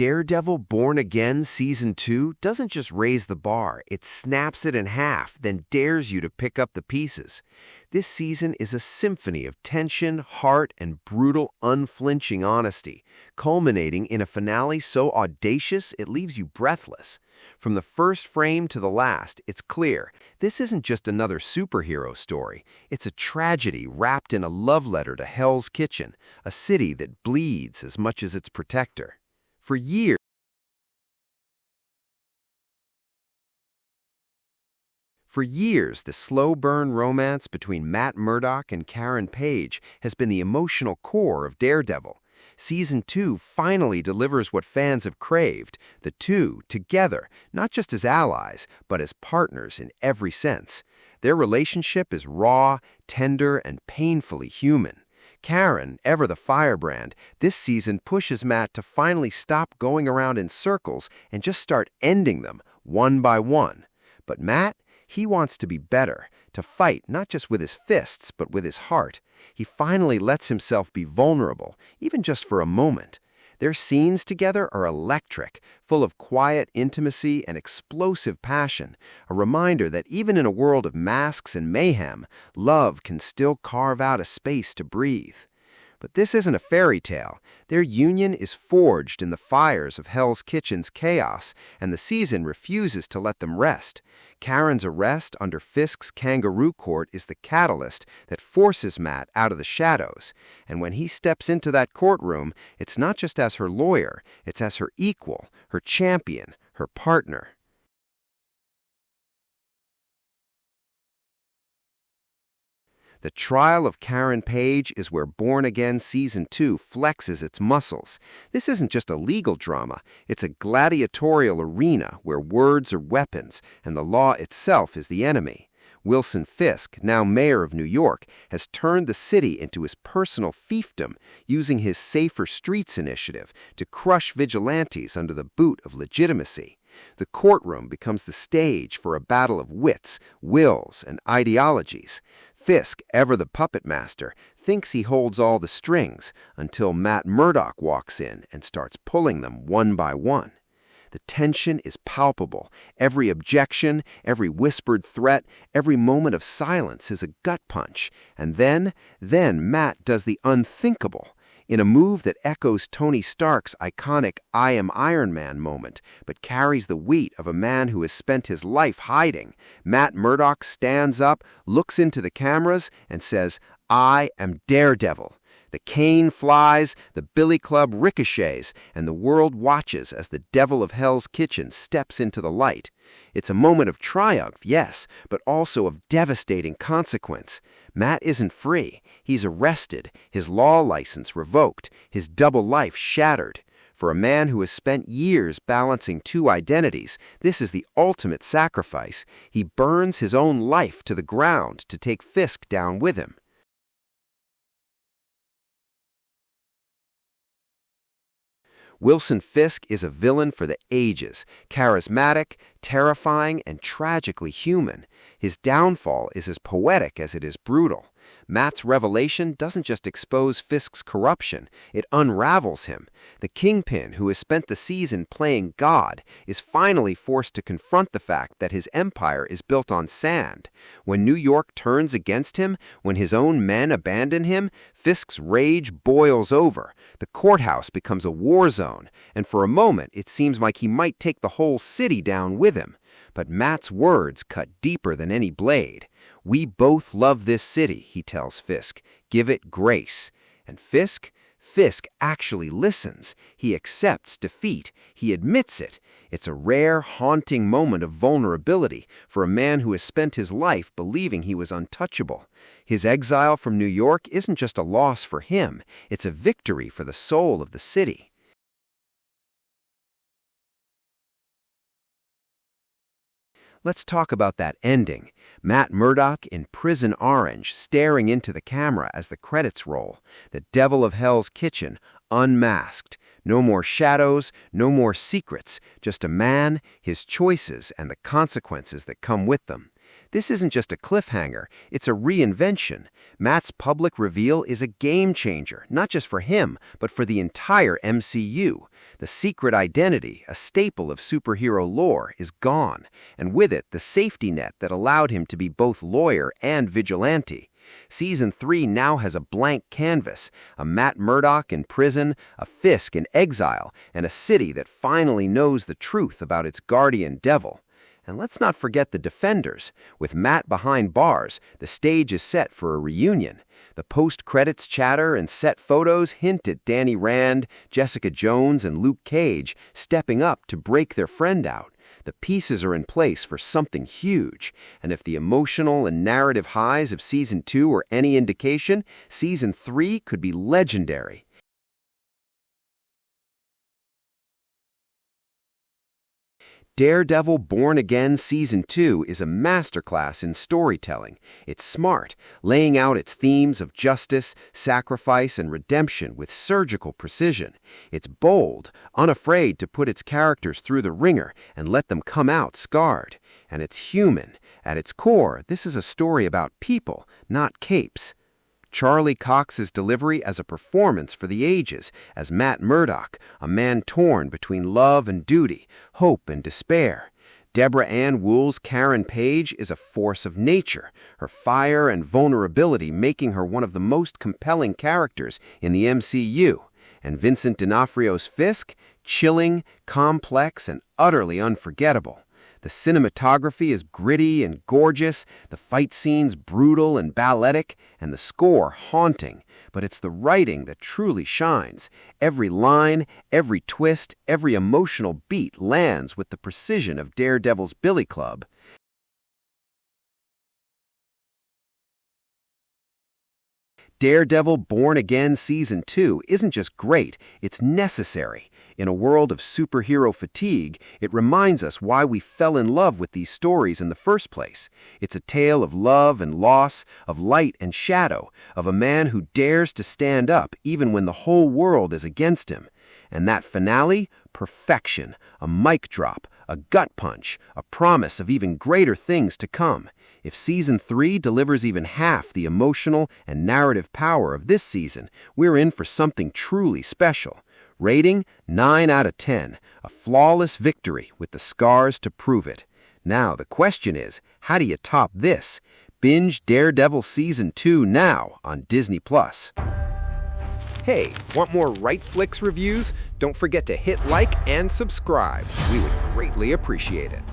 Daredevil Born Again Season 2 doesn't just raise the bar, it snaps it in half, then dares you to pick up the pieces. This season is a symphony of tension, heart, and brutal, unflinching honesty, culminating in a finale so audacious it leaves you breathless. From the first frame to the last, it's clear this isn't just another superhero story. It's a tragedy wrapped in a love letter to Hell's Kitchen, a city that bleeds as much as its protector. For years, the slow-burn romance between Matt Murdock and Karen Page has been the emotional core of Daredevil. Season 2 finally delivers what fans have craved, the two together, not just as allies, but as partners in every sense. Their relationship is raw, tender, and painfully human. Karen, ever the firebrand, this season pushes Matt to finally stop going around in circles and just start ending them, one by one. But Matt, he wants to be better, to fight not just with his fists, but with his heart. He finally lets himself be vulnerable, even just for a moment. Their scenes together are electric, full of quiet intimacy and explosive passion, a reminder that even in a world of masks and mayhem, love can still carve out a space to breathe. But this isn't a fairy tale. Their union is forged in the fires of Hell's Kitchen's chaos, and the season refuses to let them rest. Karen's arrest under Fisk's kangaroo court is the catalyst that forces Matt out of the shadows. And when he steps into that courtroom, it's not just as her lawyer, it's as her equal, her champion, her partner. The trial of Karen Page is where Born Again Season 2 flexes its muscles. This isn't just a legal drama, it's a gladiatorial arena where words are weapons and the law itself is the enemy. Wilson Fisk, now mayor of New York, has turned the city into his personal fiefdom, using his Safer Streets initiative to crush vigilantes under the boot of legitimacy. The courtroom becomes the stage for a battle of wits, wills, and ideologies. Fisk, ever the puppet master, thinks he holds all the strings until Matt Murdock walks in and starts pulling them one by one. The tension is palpable. Every objection, every whispered threat, every moment of silence is a gut punch. And then Matt does the unthinkable. In a move that echoes Tony Stark's iconic I am Iron Man moment, but carries the weight of a man who has spent his life hiding, Matt Murdock stands up, looks into the cameras, and says, "I am Daredevil." The cane flies, the billy club ricochets, and the world watches as the devil of Hell's Kitchen steps into the light. It's a moment of triumph, yes, but also of devastating consequence. Matt isn't free. He's arrested, his law license revoked, his double life shattered. For a man who has spent years balancing two identities, this is the ultimate sacrifice. He burns his own life to the ground to take Fisk down with him. Wilson Fisk is a villain for the ages, charismatic, terrifying, and tragically human. His downfall is as poetic as it is brutal. Matt's revelation doesn't just expose Fisk's corruption, it unravels him. The kingpin, who has spent the season playing God, is finally forced to confront the fact that his empire is built on sand. When New York turns against him, when his own men abandon him, Fisk's rage boils over. The courthouse becomes a war zone, and for a moment it seems like he might take the whole city down with him. But Matt's words cut deeper than any blade. "We both love this city," he tells Fisk. "Give it grace." And Fisk actually listens. He accepts defeat. He admits it. It's a rare, haunting moment of vulnerability for a man who has spent his life believing he was untouchable. His exile from New York isn't just a loss for him. It's a victory for the soul of the city. Let's talk about that ending. Matt Murdock in prison orange, staring into the camera as the credits roll. The devil of Hell's Kitchen, unmasked. No more shadows, no more secrets. Just a man, his choices, and the consequences that come with them. This isn't just a cliffhanger, it's a reinvention. Matt's public reveal is a game changer, not just for him, but for the entire MCU. The secret identity, a staple of superhero lore, is gone, and with it the safety net that allowed him to be both lawyer and vigilante. Season 3 now has a blank canvas, a Matt Murdock in prison, a Fisk in exile, and a city that finally knows the truth about its guardian devil. And let's not forget the Defenders. With Matt behind bars, the stage is set for a reunion. The post-credits chatter and set photos hint at Danny Rand, Jessica Jones, and Luke Cage stepping up to break their friend out. The pieces are in place for something huge, and if the emotional and narrative highs of Season 2 are any indication, Season 3 could be legendary. Daredevil Born Again Season 2 is a masterclass in storytelling. It's smart, laying out its themes of justice, sacrifice, and redemption with surgical precision. It's bold, unafraid to put its characters through the ringer and let them come out scarred. And it's human. At its core, this is a story about people, not capes. Charlie Cox's delivery as a performance for the ages, as Matt Murdock, a man torn between love and duty, hope and despair. Deborah Ann Wool's Karen Page is a force of nature, her fire and vulnerability making her one of the most compelling characters in the MCU. And Vincent D'Onofrio's Fisk, chilling, complex, and utterly unforgettable. The cinematography is gritty and gorgeous, the fight scenes brutal and balletic, and the score haunting. But it's the writing that truly shines. Every line, every twist, every emotional beat lands with the precision of Daredevil's Billy Club. Daredevil Born Again Season 2 isn't just great, it's necessary. In a world of superhero fatigue, it reminds us why we fell in love with these stories in the first place. It's a tale of love and loss, of light and shadow, of a man who dares to stand up even when the whole world is against him. And that finale? Perfection. A mic drop, a gut punch, a promise of even greater things to come. If Season 3 delivers even half the emotional and narrative power of this season, we're in for something truly special. Rating 9 out of 10, a flawless victory with the scars to prove it. Now the question is, how do you top this? Binge Daredevil Season 2 now on Disney+. Hey, want more Wrightflicks reviews? Don't forget to hit like and subscribe. We would greatly appreciate it.